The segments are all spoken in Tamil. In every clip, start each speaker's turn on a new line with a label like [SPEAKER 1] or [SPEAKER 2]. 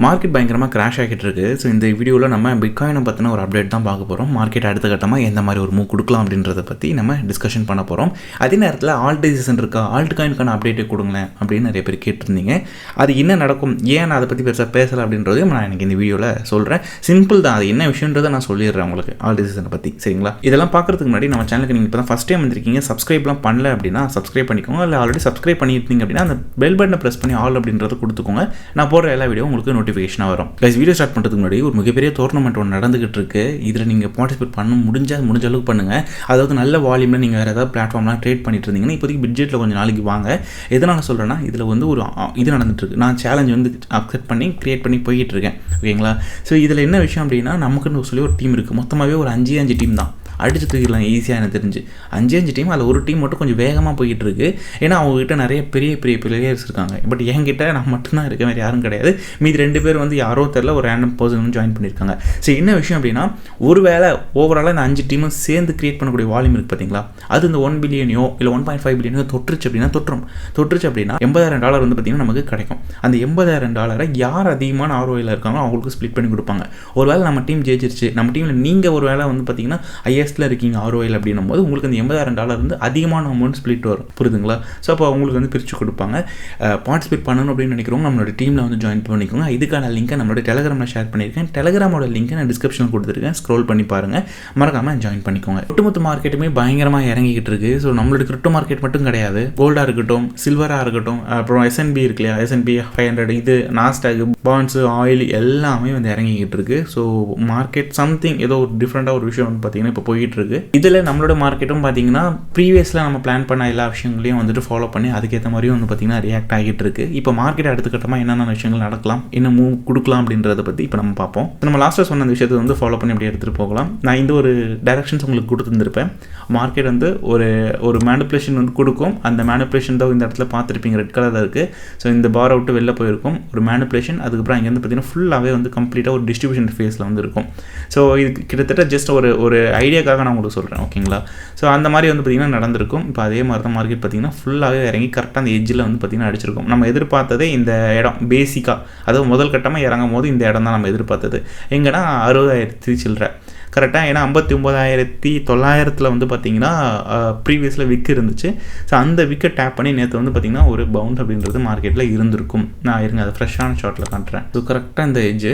[SPEAKER 1] மார்க்கெட் பயங்கரமாக கிராஷ் ஆகிட்டு இருக்கு. ஸோ இந்த வீடியோவில் நம்ம பிட்காயினை பற்றின ஒரு அப்டேட் தான் பார்க்க போகிறோம். மார்க்கெட் அடுத்த கட்டமாக எந்த மாதிரி ஒரு மூவ் கொடுக்கலாம் அப்படின்றத பற்றி நம்ம டிஸ்கஷன் பண்ண போகிறோம். அதே நேரத்தில் ஆல்ட் டிசிஷன் இருக்கா, ஆல்ட் காயினுக்கான அப்டேட்டை கொடுங்களேன் அப்படின்னு நிறைய பேர் கேட்டிருந்தீங்க. அது என்ன நடக்கும், ஏன் நான் அதை பற்றி பெருசாக பேசலை அப்படின்றதையும் நான் எனக்கு இந்த வீடியோவில் சொல்கிறேன். சிம்பிள் தான், அது என்ன விஷயன்றதை நான் சொல்லிடுறேன் உங்களுக்கு ஆல்ட் டிசிஷனை பற்றி. சரிங்களா? இதெல்லாம் பார்க்குறதுக்கு முன்னாடி நம்ம சேனலுக்கு நீங்கள் இப்போ தான் ஃபஸ்ட் டைம் வந்திருக்கீங்க, சப்ஸ்கிரைப்லாம் பண்ணல அப்படின்னா சப்ஸ்கிரைப் பண்ணிக்கோங்க. இல்லை ஆல்ரெடி சப்ஸ்கிரைப் பண்ணியிருந்தீங்க அப்படின்னா அந்த பெல் பட்டனை ப்ரெஸ் பண்ணி ஆல் அப்படின்றத கொடுத்துக்கோங்க. நான் போடுற எல்லா வீடியோ உங்களுக்கு நோட்டிஃபிகேஷனாக வரும். வீடியோ ஸ்டார்ட் பண்ணுறதுக்கு முன்னாடி ஒரு மிகப்பெரிய டோர்னமெண்ட் ஒன்று நடந்துகிட்டு இருக்கு. இதில் நீங்கள் பார்ட்டிசிபேட் பண்ண முடிஞ்ச அளவுக்கு பண்ணுங்கள். அதாவது நல்ல வால்யூமில் நீங்கள் வேறு ஏதாவது பிளாட்ஃபார்ம்லாம் ட்ரேட் பண்ணிட்டு இருந்தீங்கன்னா இப்போதைக்கு பட்ஜெட்டில் கொஞ்சம் நாளைக்கு வாங்க. எதனால் சொல்கிறேன்னா, இதில் வந்து ஒரு இது நடந்துட்டுருக்கு. நான் சேலஞ்ச் வந்து அக்செப்ட் பண்ணி க்ரியேட் பண்ணி போய்கிட்டு இருக்கேன். ஓகேங்களா? ஸோ இதில் என்ன விஷயம் அப்படின்னா, நமக்குன்னு சொல்லி ஒரு டீம் இருக்குது. மொத்தமாகவே ஒரு 5 டீம் தான். அடிச்சு தூக்கிடலாம் ஈஸியாக எனக்கு தெரிஞ்சு. 5 டீம், அதில் ஒரு டீம் மட்டும் கொஞ்சம் வேகமாக போய்கிட்டு இருக்கு. ஏன்னா அவங்ககிட்ட நிறைய பெரிய பிளேயர்ஸ் இருக்காங்க. பட் என்கிட்ட நான் மட்டும்தான் இருக்கேன், வேறு யாரும் கிடையாது. மீதி 2 பேர் வந்து யாரோ தெரில ஒரு ரேண்டம் பர்சன் வந்து ஜாயின் பண்ணியிருக்காங்க. ஸோ என்ன விஷயம் அப்படின்னா, ஒரு வேளை ஓவராலாக இந்த 5 டீமும் சேர்ந்து கிரியேட் பண்ணக்கூடிய வால்யூம் இருக்குது பார்த்தீங்களா, அது இந்த 1 பில்லியனையோ இல்லை 1.5 பில்லியனோ தொற்றுச்சு அப்படின்னா அப்படின்னா $80,000 வந்து பார்த்திங்கன்னா நமக்கு கிடைக்கும். அந்த $80,000 யார் அதிகமான ஆர்ஓயில் இருக்காங்களோ அவங்களுக்கு ஸ்ப்ளிட் பண்ணி கொடுப்பாங்க. ஒரு வேளை நம்ம டீம் ஜெயிச்சிருச்சு, நம்ம டீமில் நீங்கள் ஒரு வேளை வந்து பார்த்திங்கன்னா இருக்கீங்க ஆர்ஓயில் அப்படின்னும் போது உங்களுக்கு அந்த $80,000 வந்து அதிகமான அமௌண்ட் ஸ்பிளிட் வரும். புரியுதுங்களா? ஸோ அப்போ அவங்களுக்கு வந்து பிரித்து கொடுப்பாங்க. பார்ட்டிசிபேட் பண்ணணும் அப்படின்னு நினைக்கிறவங்க நம்மளோட டீமில் வந்து ஜாயின் பண்ணிக்கோங்க. இதுக்கான லிங்கை நம்மளோட டெலகிராமில் ஷேர் பண்ணியிருக்கேன். டெலகிராமோட லிங்கை நான் டிஸ்கிரிப்ஷனில் கொடுத்துருக்கேன். ஸ்க்ரோல் பண்ணி பாருங்கள், மறக்காமல் ஜாயின் பண்ணிக்கோங்க. ஒட்டுமொத்த மார்க்கெட்டுமே பயங்கரமாக இறங்கிக்கிட்டு இருக்குது. ஸோ நம்மளோட கிரிப்டோ மார்க்கெட் மட்டும் கிடையாது, கோல்டாக இருக்கட்டும், சில்வராக இருக்கட்டும், அப்புறம் S&P இருக்கு இல்லையா, S&P 500, இது நாஸ்டாக், பாண்ட்ஸு, ஆயில் எல்லாமே வந்து இறங்கிக்கிட்டு இருக்குது. ஸோ மார்க்கெட் சம்திங் ஏதோ ஒரு டிஃப்ரெண்ட்டாக ஒரு விஷயம் வந்து பார்த்திங்கன்னா இப்போ போயிட்டு இருக்கு. இதில் நம்மளோட மார்க்கெட்டும் பார்த்தீங்கன்னா ப்ரீவியஸில் நம்ம பிளான் பண்ண எல்லா விஷயங்களையும் வந்துட்டு ஃபாலோ பண்ணி அதுக்கேற்ற மாதிரியும் வந்து பார்த்திங்கன்னா ரியாக்ட் ஆகிட்டு இருக்கு. இப்போ மார்க்கெட் அடுத்த கட்டமாக என்னென்ன விஷயங்கள் நடக்கலாம், என்ன மூவ் கொடுக்கலாம் அப்படின்றத பற்றி இப்போ நம்ம பார்ப்போம். நம்ம லாஸ்ட்டாக சொன்ன அந்த விஷயத்தை வந்து ஃபாலோ பண்ணி அப்படியே எடுத்துகிட்டு போகலாம். நான் இந்த ஒரு டைரக்ஷன்ஸ் உங்களுக்கு கொடுத்துருந்துருப்பேன். மார்க்கெட் வந்து ஒரு மேனிப்புலேஷன் வந்து கொடுக்கும். அந்த மேனிப்புலேஷன் தான் இந்த இடத்துல பார்த்துருப்பீங்க, ரெட் கலரில் இருக்குது. ஸோ இந்த பார் அவுட்டு வெளில போயிருக்கும் ஒரு மேனிப்புலேஷன். அதுக்கப்புறம் இங்கே வந்து பார்த்திங்கன்னா ஃபுல்லாகவே வந்து கம்ப்ளீட்டாக ஒரு டிஸ்ட்ரிபியூஷன் ஃபேஸில் வந்து இருக்கும். ஸோ இது கிட்டத்தட்ட ஜஸ்ட் ஒரு ஐடியாக்காக நான் உங்களுக்கு சொல்கிறேன். ஓகேங்களா? ஸோ அந்த மாதிரி வந்து பார்த்திங்கன்னா நடந்திருக்கும். இப்போ அதே மாதிரி தான் மார்க்கெட் பார்த்திங்கன்னா ஃபுல்லாகவே இறங்கி கரெக்டாக அந்த எட்ஜில் வந்து பார்த்திங்கன்னா அடிச்சிருக்கும். நம்ம எதிர்பார்த்ததே இந்த இடம் பேசிக்காக, அதாவது முதல் கட்டமாக இறங்கும் போது இந்த இடம் தான் நம்ம எதிர்பார்த்தது. எங்கன்னா 60,000 சில்லற கரெக்டாக. ஏன்னா 59,900 வந்து பார்த்திங்கன்னா ப்ரீவியஸில் விக் இருந்துச்சு. ஸோ அந்த விக்கை டேப் பண்ணி நேற்று வந்து பார்த்திங்கன்னா ஒரு பவுன்ஸ் அப்படின்றது மார்க்கெட்டில் இருந்திருக்கும். நான் இருங்க அதை ஃப்ரெஷ்ஷான ஷார்ட்டில் காட்டுறேன். ஸோ கரெக்டாக இந்த எட்ஜு,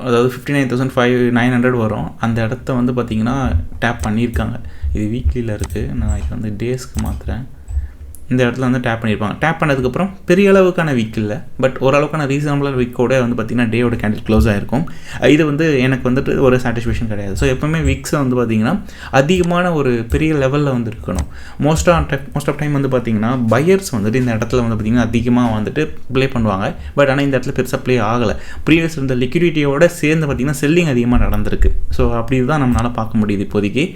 [SPEAKER 1] அதாவது 59,900 வரும். அந்த இடத்த வந்து பார்த்திங்கன்னா டேப் பண்ணியிருக்காங்க. இது வீக்லியில் இருக்குது, நான் இதை வந்து டேஸ்க்கு மாற்றுறேன். இந்த இடத்துல வந்து டேப் பண்ணியிருப்பாங்க. டேப் பண்ணதுக்கப்புறம் பெரிய அளவுக்கான வீக் இல்லை, பட் ஓரளவுக்கான ரீசனபிளான வீக்கோட வந்து பார்த்திங்கன்னா டேயோட கேண்டில் க்ளோஸ் ஆகிருக்கும். இது வந்து எனக்கு வந்துட்டு ஒரு சாட்டிஸ்ஃபேக்ஷன் கிடையாது. ஸோ எப்போவுமே விக்ஸை வந்து பார்த்திங்கன்னா அதிகமான ஒரு பெரிய லெவலில் வந்து இருக்கணும். மோஸ்ட் ஆஃப் டைம் வந்து பார்த்திங்கன்னா பையர்ஸ் வந்துட்டு இந்த இடத்துல வந்து பார்த்திங்கன்னா அதிகமாக வந்துட்டு ப்ளே பண்ணுவாங்க. பட் ஆனால் இந்த இடத்துல பெருசாக ப்ளே ஆகலை. ப்ரீவியஸ் இருந்த லிக்விடிட்டியோட சேர்ந்து பார்த்திங்கன்னா செல்லிங் அதிகமாக நடந்திருக்கு. ஸோ அப்படி தான் நம்மளால் பார்க்க முடியுது இப்போதைக்கு.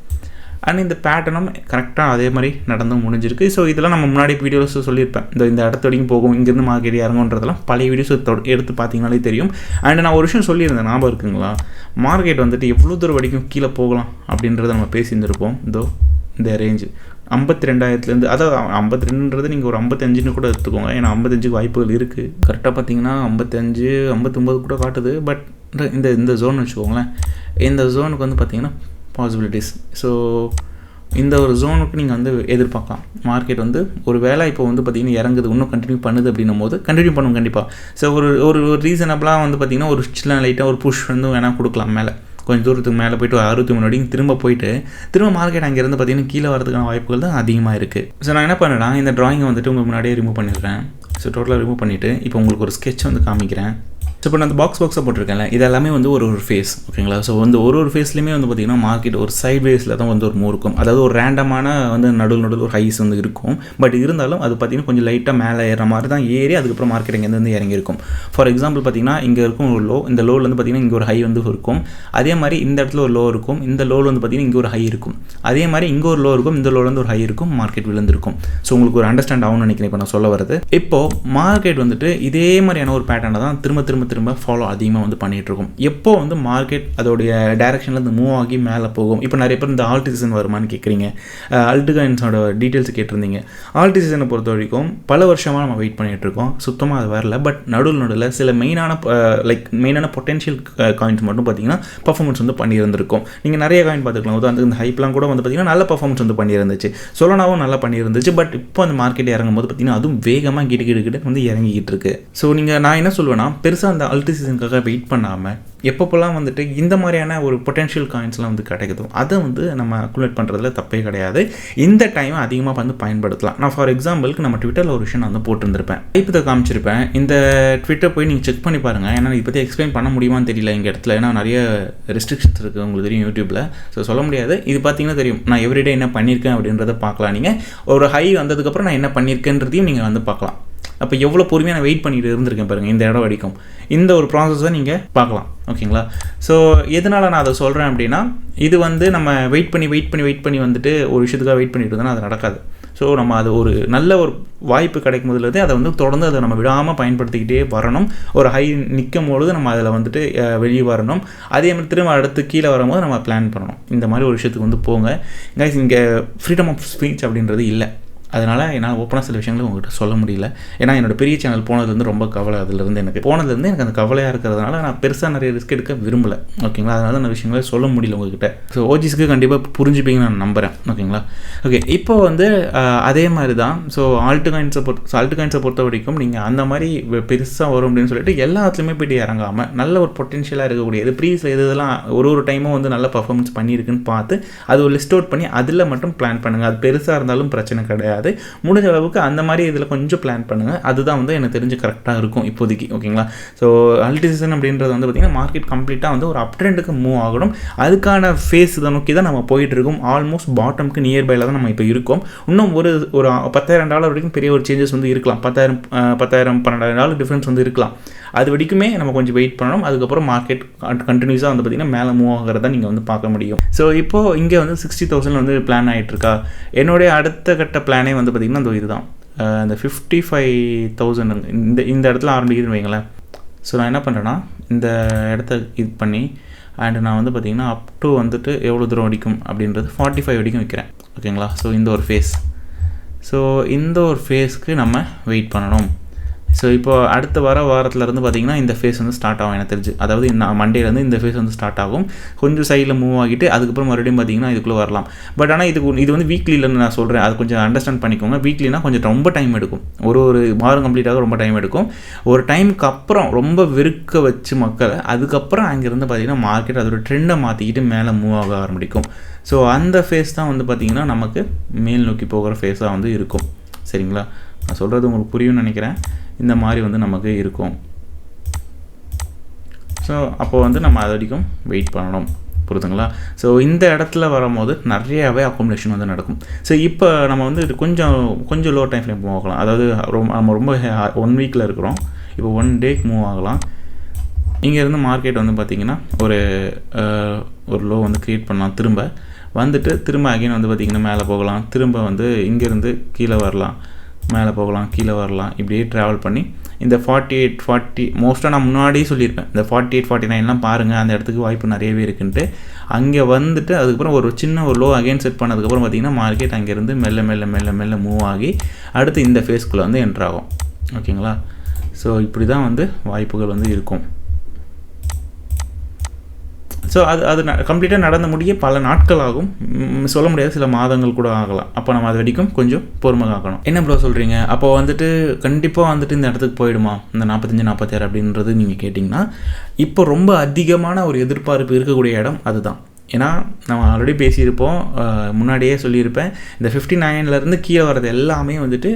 [SPEAKER 1] அண்ட் இந்த பேட்டர்னும் கரெக்டாக அதே மாதிரி நடந்து முடிஞ்சிருக்கு. ஸோ இதெல்லாம் நம்ம முன்னாடி வீடியோஸ் சொல்லியிருப்பேன். இந்த இடத்து வரைக்கும் போகும், இங்கேருந்து மார்க்கெட் இறங்குன்றதெல்லாம் பழைய வீடியோஸ் எடுத்து பார்த்தீங்கனாலே தெரியும். அண்ட் நான் ஒரு விஷயம் சொல்லியிருந்தேன், ஞாபகம் இருக்குங்களா? மார்க்கெட் வந்துட்டு எவ்வளோ தூரம் வரைக்கும் கீழே போகலாம் அப்படின்றத நம்ம பேசியிருந்திருப்போம். இந்த ரேஞ்சு 52,000 அதாவது 52ன்றது நீங்கள் ஒரு 55 கூட எடுத்துக்கோங்க. ஏன்னா 55க்கு வாய்ப்புகள் இருக்குது. கரெக்டாக பார்த்தீங்கன்னா 55, 59 கூட காட்டுது. பட் இந்த ஜோன் வச்சுக்கோங்களேன். இந்த ஜோனுக்கு வந்து பார்த்திங்கன்னா பாசிபிலிட்டிஸ். ஸோ இந்த ஒரு ஜோனுக்கு நீங்கள் வந்து எதிர்பார்க்கலாம். மார்க்கெட் வந்து ஒரு வேளை இப்போ வந்து பார்த்திங்கன்னா இறங்குது, இன்னும் கண்டினியூ பண்ணுது அப்படின்னும் போது கண்டினியூ பண்ணும் கண்டிப்பாக. ஸோ ஒரு ரீசனபிளாக வந்து பார்த்திங்கன்னா ஒரு சின்ன லைட்டாக ஒரு புஷ் வந்து வேணால் கொடுக்கலாம். மேலே கொஞ்சம் தூரத்துக்கு மேலே போய்ட்டு 63 அடிக்கு திரும்ப மார்க்கெட் அங்கேருந்து பார்த்திங்கன்னா கீழே வரதுக்கான வாய்ப்புகள் தான் அதிகமாக இருக்குது. ஸோ நான் என்ன பண்ணுறேன்னா, இந்த ட்ராயிங்கை வந்துட்டு உங்களுக்கு முன்னாடியே ரிமூவ் பண்ணிடுறேன். ஸோ டோட்டலாக ரிமூவ் பண்ணிவிட்டு இப்போ உங்களுக்கு ஒரு ஸ்கெட்ச் வந்து காமிக்கிறேன். ஸோ இப்போ நான் அந்த பாக்ஸை போட்டிருக்கேன்ல, இது எல்லாமே வந்து ஒரு ஃபேஸ். ஓகேங்களா? ஸோ வந்து ஒரு ஃபேஸ்லேயுமே வந்து பார்த்திங்கன்னா மார்க்கெட் ஒரு சைட் வேஸில் தான் வந்து ஒரு மூவ் இருக்கும். அதாவது ஒரு ரேண்டமான வந்து நடுவில் ஒரு ஹைஸ் வந்து இருக்கும். பட் இருந்தாலும் அது பார்த்திங்கன்னா கொஞ்சம் லைட்டாக மேலே ஏற மாதிரி தான் ஏறி அதுக்கப்புறம் மார்க்கெட் இங்கேருந்து இறங்கியிருக்கும். ஃபார் எக்ஸாம்பிள் பார்த்திங்கன்னா இங்கே இருக்கும் ஒரு லோ, இந்த லோவில் வந்து பார்த்திங்கன்னா இங்கே ஒரு ஹை வந்து இருக்கும். அதே மாதிரி இந்த இடத்துல ஒரு லோ இருக்கும், இந்த லோவில் வந்து பார்த்திங்கன்னா இங்கே ஒரு ஹை இருக்கும். அதே மாதிரி இங்கே ஒரு லோ இருக்கும், இந்த லோவில் வந்து ஒரு ஹை இருக்கும், மார்க்கெட் விழுந்திருக்கும். ஸோ உங்களுக்கு ஒரு அண்டர்ஸ்டாண்ட் ஆகும்னு நினைக்கிறேன் இப்போ நான் சொல்ல வரது. இப்போது மார்க்கெட் வந்துட்டு இதே மாதிரியான ஒரு பேட்டர்னை தான் திரும்ப திரும்ப ஃபாலோ அதிகமாக வந்து பண்ணிகிட்ருக்கோம். எப்போ வந்து மார்க்கெட் அதோடைய டைரெக்ஷனில் இந்த மூவ் ஆகி மேலே போகும். இப்போ நிறைய பேர் இந்த ஆல்ட் சீசன் வருமானு கேட்குறீங்க. ஆல்ட் காயின்ஸோட டீட்டெயில்ஸ் கேட்டிருந்தீங்க. ஆல்ட் சீசனை பொறுத்த வரைக்கும் பல வருஷமாக நம்ம வெயிட் பண்ணிகிட்ருக்கோம். சுத்தமாக அது வரல. பட் நடுவில் சில மெயினான பொட்டென்ஷியல் காயின்ஸ் மட்டும் பார்த்தீங்கன்னா பர்ஃபார்மன்ஸ் வந்து பண்ணியிருந்திருக்கும். நீங்கள் நிறைய காயின் பார்த்துக்கலாம். உதாரணத்துக்கு இந்த ஹைப்லாம் கூட வந்து பார்த்தீங்கன்னா நல்ல பர்ஃபார்மன்ஸ் வந்து பண்ணியிருந்துச்சு. சொலனாவும் நல்லா பண்ணியிருந்துச்சு. பட் இப்போ அந்த மார்க்கெட் இறங்கும் போது பார்த்தீங்கன்னா அதுவும் வேகமாக கிட்ட வந்து இறங்கிக்கிட்டு இருக்கு. ஸோ நான் என்ன சொல்வேன்னா, பெருசாக அந்த அல்ட் சீசனுக்காக வெயிட் பண்ணாமல் எப்பப்போலாம் வந்துட்டு இந்த மாதிரியான ஒரு பொட்டென்ஷியல் காயின்ஸ்லாம் வந்து கிடைக்குதோ அதை வந்து நம்ம அக்குமுலேட் பண்ணுறதுல தப்பே கிடையாது. இந்த டைமை அதிகமாக வந்து பயன்படுத்தலாம். நான் ஃபார் எக்ஸாம்பிளுக்கு நம்ம ட்விட்டரில் ஒரு விஷயம் நான் வந்து போட்டிருந்திருப்பேன். இப்போ காமிச்சிருப்பேன். இந்த ட்விட்டர் போய் நீங்கள் செக் பண்ணி பாருங்கள். ஏன்னா இதை பற்றி எக்ஸ்பிளைன் பண்ண முடியுமான்னு தெரியல எங்கள் இடத்துல. ஏன்னா நிறைய ரெஸ்ட்ரிக்ஷன்ஸ் இருக்குது, உங்களுக்கு தெரியும் யூடியூப்பில். ஸோ சொல்ல முடியாது. இது பார்த்தீங்கன்னா தெரியும் நான் எவ்ரிடே என்ன பண்ணியிருக்கேன் அப்படின்றத பார்க்கலாம். நீங்கள் ஒரு ஹை வந்ததுக்கப்புறம் நான் என்ன பண்ணியிருக்கேன்றதையும் நீங்கள் வந்து பார்க்கலாம். அப்போ எவ்வளோ பொறுமையாக நான் வெயிட் பண்ணிட்டு இருந்திருக்கேன் பாருங்கள். இந்த இடம் வரைக்கும் இந்த ஒரு ப்ராசஸை நீங்கள் பார்க்கலாம். ஓகேங்களா? ஸோ எதனால் நான் அதை சொல்கிறேன் அப்படின்னா, இது வந்து நம்ம வெயிட் பண்ணி வந்துட்டு ஒரு விஷயத்துக்காக வெயிட் பண்ணிட்டு இருந்தோம்னா அது நடக்காது. ஸோ நம்ம அது ஒரு நல்ல ஒரு வாய்ப்பு கிடைக்கும் போதுலேருந்து அதை வந்து தொடர்ந்து அதை நம்ம விடாமல் பயன்படுத்திக்கிட்டே வரணும். ஒரு ஹை நிற்கும் பொழுது நம்ம அதில் வந்துட்டு வெளியே வரணும். அதே மாதிரி திரும்ப அடுத்து கீழே வரும்போது நம்ம பிளான் பண்ணணும். இந்த மாதிரி ஒரு விஷயத்துக்கு வந்து போங்க கைஸ். இங்கே ஃப்ரீடம் ஆஃப் ஸ்பீச் அப்படின்றது இல்லை. அதனால் என்னால் ஓப்பனாக சில விஷயங்கள் உங்கள்கிட்ட சொல்ல முடியல. ஏன்னா என்னோடய பெரிய சேனல் போனதுலேருந்து ரொம்ப கவலை. அதிலேருந்து எனக்கு அந்த கவலையாக இருக்கிறதுனால நான் பெருசாக நிறைய ரிஸ்க் எடுக்க விரும்பலை. ஓகேங்களா? அதனால அந்த விஷயங்களை சொல்ல முடியல உங்கள்கிட்ட. ஸோ ஓஜிஸ்க்கு கண்டிப்பாக புரிஞ்சுப்பீங்கன்னு நான் நம்புகிறேன். ஓகேங்களா? ஓகே, இப்போ வந்து அதே மாதிரி தான். ஸோ ஆல்ட் காயின்ஸை பொறுத்த வரைக்கும் நீங்கள் அந்த மாதிரி பெருசாக வரும் அப்படின்னு சொல்லிட்டு எல்லாத்துலேயுமே போய்ட்டு இறங்காமல் நல்ல ஒரு பொட்டென்ஷியலாக இருக்கக்கூடியது ப்ரீஸில் இதெல்லாம் ஒரு டைமும் வந்து நல்ல பர்ஃபார்மன்ஸ் பண்ணியிருக்குன்னு பார்த்து அது ஒரு லிஸ்ட் அவுட் பண்ணி அதில் மட்டும் பிளான் பண்ணுங்கள். அது பெருசாக இருந்தாலும் பிரச்சனை கிடையாது. முடிஞ்ச அளவுக்கு அந்த மாதிரி இதில் கொஞ்சம் பிளான் பண்ணுங்கள். அதுதான் வந்து எனக்கு தெரிஞ்சு கரெக்டாக இருக்கும் இப்போதைக்கு. ஓகேங்களா? ஸோ அல்ட் சீசன் அப்படின்றது வந்து பார்த்திங்கன்னா மார்க்கெட் கம்ப்ளீட்டாக வந்து ஒரு அப் ட்ரெண்டுக்கு மூவ் ஆகணும். அதுக்கான ஃபேஸ் இதை நோக்கி தான் நம்ம போயிட்டு இருக்கோம். ஆல்மோஸ்ட் பாட்டம்க்கு நியர்பையில் தான் நம்ம இப்போ இருக்கோம். இன்னும் ஒரு $10,000 வரைக்கும் பெரிய ஒரு சேஞ்சஸ் வந்து இருக்கலாம். $10,000-12,000 டிஃப்ரென்ஸ் வந்து இருக்கலாம். அது வரைக்குமே நம்ம கொஞ்சம் வெயிட் பண்ணணும். அதுக்கப்புறம் மார்க்கெட் கண்டினியூஸாக வந்து பார்த்திங்கன்னா மேலே மூவ் ஆகிறத நீங்கள் வந்து பார்க்க முடியும். ஸோ இப்போது இங்கே வந்து 60,000 வந்து பிளான் ஆகிட்டுருக்கா. என்னுடைய அடுத்த கட்ட பிளானே வந்து பார்த்திங்கன்னா இந்த இதுதான். இந்த 55,000 இந்த இடத்துல ஆரம்பிக்குதுன்னு வைங்களேன். ஸோ நான் என்ன பண்ணுறேன்னா இந்த இடத்த இது பண்ணி நான் வந்து பார்த்திங்கன்னா அப் டு வந்துட்டு எவ்வளோ தூரம் வரைக்கும் அப்படின்றது 45 வரைக்கும் வைக்கிறேன். ஓகேங்களா? ஸோ இந்த ஒரு ஃபேஸ்க்கு நம்ம வெயிட் பண்ணணும். ஸோ இப்போ அடுத்த வாரத்துலேருந்து பார்த்திங்கன்னா இந்த ஃபேஸ் வந்து ஸ்டார்ட் ஆகும் எனக்கு தெரிஞ்சு. அதாவது மண்டேலேருந்து இந்த ஃபேஸ் வந்து ஸ்டார்ட் ஆகும். கொஞ்சம் சைடில் மூவ் ஆகிட்டு அதுக்கப்புறம் மறுபடியும் பார்த்திங்கன்னா இதுக்குள்ளே வரலாம். பட் ஆனால் இது வந்து வீக்லின்னு நான் சொல்கிறேன். அது கொஞ்சம் அண்டர்ஸ்டாண்ட் பண்ணிக்கோங்க. வீக்லினா கொஞ்சம் ரொம்ப டைம் எடுக்கும். ஒரு வாரம் கம்ப்ளீட்டாக ரொம்ப டைம் எடுக்கும். ஒரு டைமுக்கு அப்புறம் ரொம்ப வெறுக்க வச்சு மக்களை அதுக்கப்புறம் அங்கேருந்து பார்த்திங்கன்னா மார்க்கெட் அதோட ட்ரெண்டை மாற்றிக்கிட்டு மேலே மூவ் ஆக ஆரம்பிக்கும். ஸோ அந்த ஃபேஸ் தான் வந்து பார்த்திங்கன்னா நமக்கு மேல் நோக்கி போகிற ஃபேஸாக வந்து இருக்கும். சரிங்களா? நான் சொல்கிறது உங்களுக்கு புரியும்னு நினைக்கிறேன். இந்த மாதிரி வந்து நமக்கு இருக்கும். ஸோ அப்போ வந்து நம்ம அது வரைக்கும் வெயிட் பண்ணணும். புரியுதுங்களா? ஸோ இந்த இடத்துல வரும்போது நிறையாவே அக்காமடேஷன் வந்து நடக்கும். ஸோ இப்போ நம்ம வந்து கொஞ்சம் லோ டைம் ஃப்ரேம் மூவ் ஆகலாம். அதாவது நம்ம ரொம்ப 1 வீக்கில் இருக்கிறோம். இப்போ 1 டேக்கு மூவ் ஆகலாம். இங்கேருந்து மார்க்கெட் வந்து பார்த்திங்கன்னா ஒரு லோ வந்து க்ரியேட் பண்ணலாம். திரும்ப அகைன் வந்து பார்த்திங்கன்னா மேலே போகலாம். திரும்ப வந்து இங்கேருந்து கீழே வரலாம். மேலே போகலாம், கீழே வரலாம். இப்படியே ட்ராவல் பண்ணி இந்த 48-40 மோஸ்ட்டாக நான் முன்னாடியே சொல்லியிருப்பேன். இந்த 48-49லாம் பாருங்கள், அந்த இடத்துக்கு வாய்ப்பு நிறையவே இருக்குன்ட்டு. அங்கே வந்துட்டு அதுக்கப்புறம் ஒரு சின்ன ஒரு லோ அகைன் செட் பண்ணதுக்கப்புறம் பார்த்திங்கன்னா மார்க்கெட் அங்கேருந்து மெல்ல மூவ் ஆகி அடுத்து இந்த ஃபேஸ்க்குள்ளே வந்து என்ட்ரு ஆகும். ஓகேங்களா? ஸோ இப்படி தான் வந்து வாய்ப்புகள் வந்து இருக்கும். ஸோ அது கம்ப்ளீட்டாக நடந்து முடிய பல நாட்கள் ஆகும். சொல்ல முடியாது, சில மாதங்கள் கூட ஆகலாம். அப்போ நம்ம அது வரைக்கும் கொஞ்சம் பொறுமை காக்கணும். என்ன ப்ரோ சொல்கிறீங்க? அப்போ வந்துட்டு கண்டிப்பாக வந்துட்டு இந்த இடத்துக்கு போயிடுமா இந்த 45-46 அப்படின்றது நீங்கள் கேட்டிங்கன்னா, இப்போ ரொம்ப அதிகமான ஒரு எதிர்பார்ப்பு இருக்கக்கூடிய இடம் அதுதான். ஏன்னா நம்ம ஆல்ரெடி பேசியிருப்போம், முன்னாடியே சொல்லியிருப்பேன். இந்த 59லேருந்து கீழே வர்றது எல்லாமே வந்துட்டு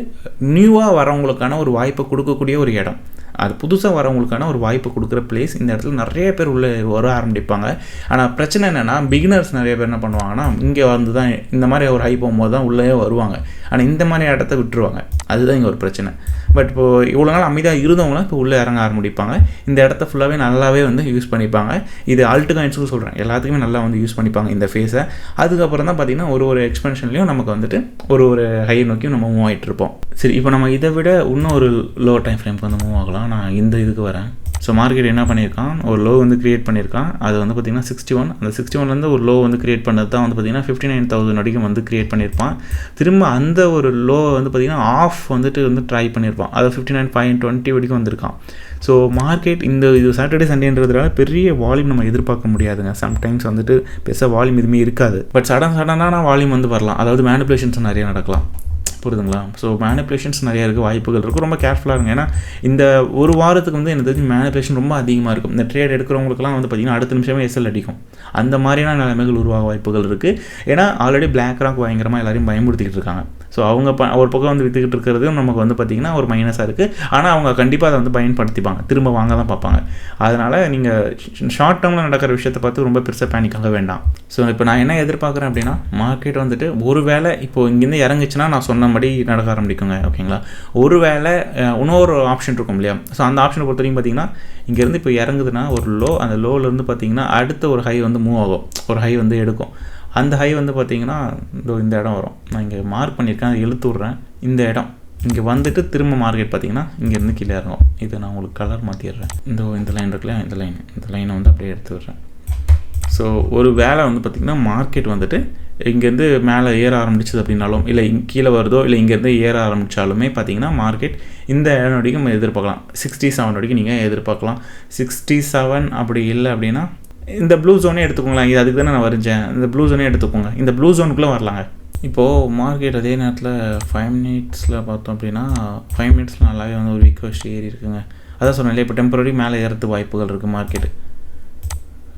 [SPEAKER 1] நியூவாக வரவங்களுக்கான ஒரு வாய்ப்பை கொடுக்கக்கூடிய ஒரு இடம். அது புதுசாக வரவங்களுக்கான ஒரு வாய்ப்பு கொடுக்குற பிளேஸ். இந்த இடத்துல நிறைய பேர் உள்ளே வர ஆரம்பிப்பாங்க. ஆனால் பிரச்சனை என்னென்னா, பிகினர்ஸ் நிறைய பேர் என்ன பண்ணுவாங்கன்னா, இங்கே வந்து தான் இந்த மாதிரி ஒரு ஹை போகும்போது தான் உள்ளே வருவாங்க. ஆனால் இந்த மாதிரி இடத்த விட்டுருவாங்க. அதுதான் இங்கே ஒரு பிரச்சனை. பட் இப்போது இவ்வளோ நாள் அமைதியாக இருந்தவங்களாம் இப்போ உள்ளே இறங்க ஆரம்பிப்பாங்க. இந்த இடத்த ஃபுல்லாகவே நல்லாவே வந்து யூஸ் பண்ணிப்பாங்க. இது ஆல்ட் காயின்ஸுக்கும் சொல்கிறேன், எல்லாத்துக்குமே நல்லா வந்து யூஸ் பண்ணிப்பாங்க இந்த ஃபேஸை. அதுக்கப்புறம் தான் பார்த்திங்கன்னா ஒரு எக்ஸ்பென்ஷன்லேயும் நமக்கு வந்துட்டு ஒரு ஹை நோக்கியும் நம்ம மூவ் ஆகிட்டு இருப்போம். சரி, இப்போ நம்ம இதை விட இன்னும் ஒரு லோ டைம் ஃப்ரேம்க்கு வந்து மூவ் ஆகலாம். நான் இந்த இதுக்கு வரேன். ஸோ மார்க்கெட் என்ன பண்ணியிருக்கான், ஒரு லோ வந்து கிரியேட் பண்ணியிருக்கான். அது வந்து பார்த்திங்கன்னா 61, அந்த 61லேருந்து ஒரு லோ வந்து கிரியேட் பண்ணது தான் வந்து பார்த்திங்கன்னா 59,000 வரைக்கும் வந்து கிரியேட் பண்ணியிருப்பான். திரும்ப அந்த ஒரு லோ வந்து பார்த்திங்கன்னா ஆஃப் வந்துட்டு வந்து ட்ரை பண்ணியிருப்பான். அது 59,520 வரைக்கும் வந்திருக்கான். ஸோ மார்க்கெட் இது சாட்டர்டே சண்டேன்றதுனால பெரிய வால்யூம் நம்ம எதிர்பார்க்க முடியாதுங்க. சம்டைம்ஸ் வந்துட்டு பெருசாக வால்யூம் எதுவுமே இருக்காது. பட் சடனான வால்யூம் வந்து வரலாம். அதாவது மேனிப்புலேஷன்ஸ் நிறைய நடக்கலாம். புரியுதுங்களா? ஸோ மேனிப்புலேஷன்ஸ் நிறையா இருக்குது, வாய்ப்புகள் இருக்குது. ரொம்ப கேர்ஃபுல்லாக இருங்க. ஏன்னா இந்த ஒரு வாரத்துக்கு வந்து எனக்கு தெரிஞ்சு மேனிப்புலேஷன் ரொம்ப அதிகமாக இருக்கும். இந்த ட்ரேட் எடுக்கிறவங்களுக்குலாம் வந்து பார்த்திங்கன்னா அடுத்த நிமிஷமே எஸ்எல் அடிக்கும். அந்த மாதிரியான நிலைமைகள் உருவாக வாய்ப்புகள் இருக்குது. ஏன்னா ஆல்ரெடி பிளாக் ராக் பயங்கரமாக எல்லாரையும் பயன்படுத்திக்கிட்டு இருக்காங்க. ஸோ அவங்க ஒரு பக்கம் வந்து விற்றுக்கிட்டு இருக்கிறது நமக்கு வந்து பார்த்திங்கன்னா ஒரு மைனஸாக இருக்குது. ஆனால் அவங்க கண்டிப்பாக அதை வந்து பயன்படுத்திப்பாங்க, திரும்ப வாங்க தான் பார்ப்பாங்க. அதனால் நீங்கள் ஷார்ட் டேர்மில் நடக்கிற விஷயத்தை பார்த்து ரொம்ப பெருசாக பேனிக்காக வேண்டாம். ஸோ இப்போ நான் என்ன எதிர்பார்க்குறேன் அப்படின்னா, மார்க்கெட் வந்துட்டு ஒரு வேளை இப்போது இங்கேருந்து இறங்குச்சுன்னா நான் சொன்னபடி நடக்க ஆரம்பிக்குங்க. ஓகேங்களா? ஒரு வேளை இன்னொரு ஆப்ஷன் இருக்கும் இல்லையா? ஸோ அந்த ஆப்ஷனை பொறுத்த வரைக்கும் பார்த்திங்கன்னா, இங்கேருந்து இப்போ இறங்குதுன்னா ஒரு லோ, அந்த லோவிலேருந்து பார்த்திங்கன்னா அடுத்த ஒரு ஹை வந்து மூவ் ஆகும், ஒரு ஹை வந்து எடுக்கும். அந்த ஹை வந்து பார்த்திங்கன்னா இந்த இடம் வரும். நான் இங்கே மார்க் பண்ணியிருக்கேன், அதை இழுத்து விட்றேன். இந்த இடம் இங்கே வந்துட்டு திரும்ப மார்க்கெட் பார்த்திங்கன்னா இங்கேருந்து கீழே இறங்கும். இதை நான் உங்களுக்கு கலர் மாற்றிடுறேன். இந்த லைன் இருக்குல்ல, இந்த லைனை வந்து அப்படியே எடுத்து விட்றேன். ஸோ ஒரு வேளை வந்து பார்த்திங்கன்னா மார்க்கெட் வந்துட்டு இங்கேருந்து மேலே ஏற ஆரம்பிச்சிது அப்படின்னாலும், இல்லை கீழே வருதோ இல்லை இங்கேருந்து ஏற ஆரம்பித்தாலுமே பார்த்திங்கன்னா மார்க்கெட் இந்த இடம் வரைக்கும் நம்ம எதிர்பார்க்கலாம். 67 வரைக்கும் நீங்கள் எதிர்பார்க்கலாம். 67 அப்படி இல்லை அப்படின்னா இந்த ப்ளூ ஜோனே எடுத்துக்கோங்களேன். இது அதுக்கு தானே நான் வரைஞ்சேன். இந்த ப்ளூ ஜோனே எடுத்துக்கோங்க. இந்த ப்ளூ ஜோனுக்குள்ளே வரலாங்க. இப்போது மார்க்கெட் அதே நேரத்தில் 5 மினிட்ஸில் பார்த்தோம் அப்படின்னா 5 மினிட்ஸில் நல்லாவே வந்து ஒரு வீக் வச்சு ஏறி இருக்குங்க. அதான் சொன்னேன் இல்லையா, இப்போ டெம்பரரி மேலே ஏறதுக்கு வாய்ப்புகள் இருக்குது மார்க்கெட்டு.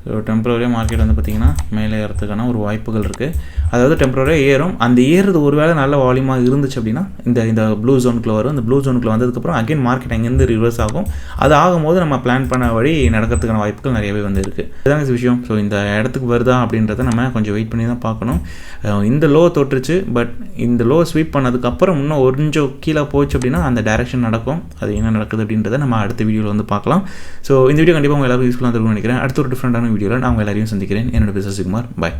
[SPEAKER 1] ஸோ டெம்பரரியாக மார்க்கெட் வந்து பார்த்திங்கன்னா மேலே ஏறதுக்கான ஒரு வாய்ப்புகள் இருக்குது. அதாவது டெம்பரரியாக ஏறும். அந்த ஏறுறது ஒரு வேளை நல்ல வால்யூமாக இருந்துச்சு அப்படின்னா இந்த ப்ளூ ஜோனுக்குள்ளே வரும். இந்த ப்ளூ ஜோனுக்குள்ளே வந்ததுக்கப்புறம் அகைன் மார்க்கெட் அங்கேருந்து ரிவர்ஸ் ஆகும். அது ஆகும்போது நம்ம பிளான் பண்ண வழி நடக்கிறதுக்கான வாய்ப்புகள் நிறையவே வந்து இருக்குது. இதுதாங்க விஷயம். ஸோ இந்த இடத்துக்கு வருதா அப்படின்றத நம்ம கொஞ்சம் வெயிட் பண்ணி தான் பார்க்கணும். இந்த லோ தொட்டுருச்சு, பட் இந்த லோ ஸ்வீப் பண்ணதுக்கப்புறம் இன்னும் கொஞ்சம் கீழே போச்சு அப்படின்னா அந்த டைரக்ஷன் நடக்கும். அது என்ன நடக்குது அப்படின்றத நம்ம அடுத்த வீடியோவில் வந்து பார்க்கலாம். ஸோ இந்த வீடியோ கண்டிப்பாக உங்கள் எல்லாருக்கும் யூஸ்ஃபுல்லாக இருக்கும்னு நினைக்கிறேன். அடுத்த ஒரு டிஃப்ரெண்டான வீடியோவில் நான் உங்கள் எல்லாரையும் சந்திக்கிறேன். என்னோட பேர் சசிகுமார். பாய்.